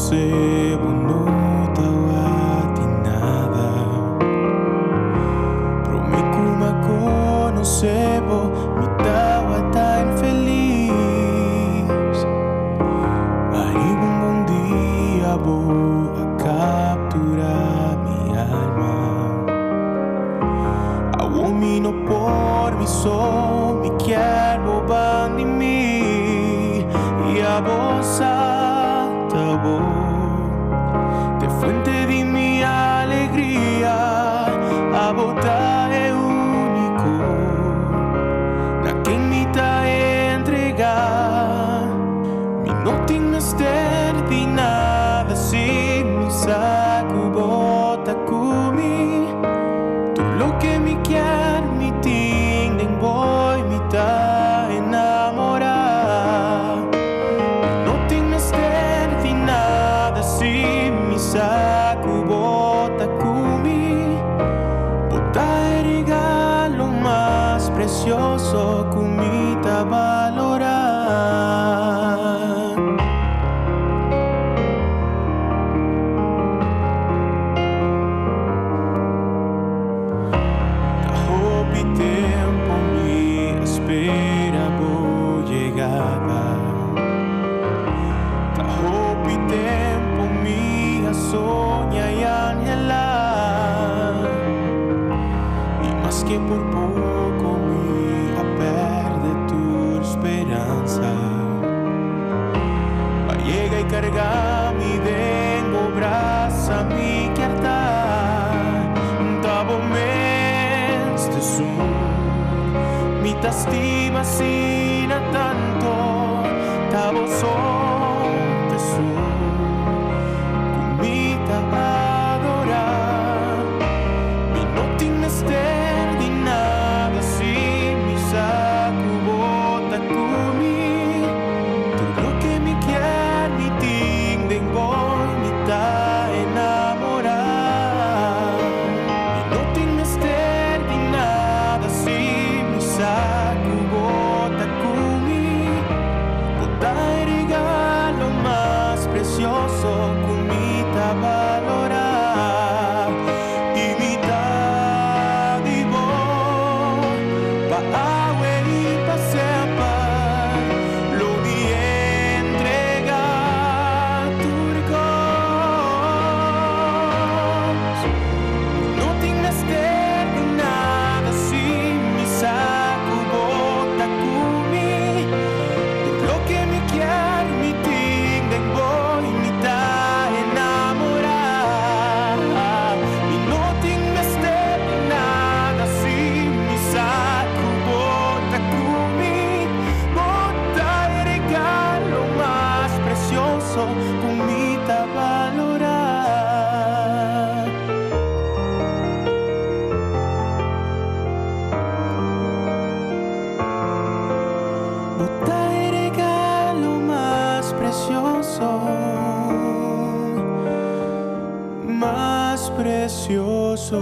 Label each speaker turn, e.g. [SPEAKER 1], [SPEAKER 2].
[SPEAKER 1] sebo no tawati nada. Promekuma no sebo mi tawata infeliz. Algún buen día voy a capturar mi alma. Awomino por mi sol, mi quiero van de mí. Y a vos de fuente de mi alegría, a vota es único, na quien me ta entregar. Mi no tengo estar de nada sin mi saco bota kumi. Tú lo que me quieres, me tienen voy, me ta enamorar. Saco bota kumi, bota el regalo más precioso kumita valorar. Da hopi tempo mi espera voy llegar. Da hopi tempo mi Sonia y Ángela, y más que por poco me a perder tu esperanza. Va llega y carga mi dengo braza mi carta. Tabo mes de su mi tastima sin a tanto. Tabo son de su adorar. Mi no tiene estar de nada sin mi saco bota kumi. Todo lo que me quiere me tienden voy me ta enamorar. Mi no tiene estar de nada sin mi saco bota kumi. Bota el regalo más precioso valorar y mitad de vos pa agua y pa sepa lo vi entregar turcos. No tienes de nada sin mi saco bota kumi. Lo que me quiere mi tienden voy mitad. Kumita valorar. Bota el regalo más precioso, más precioso.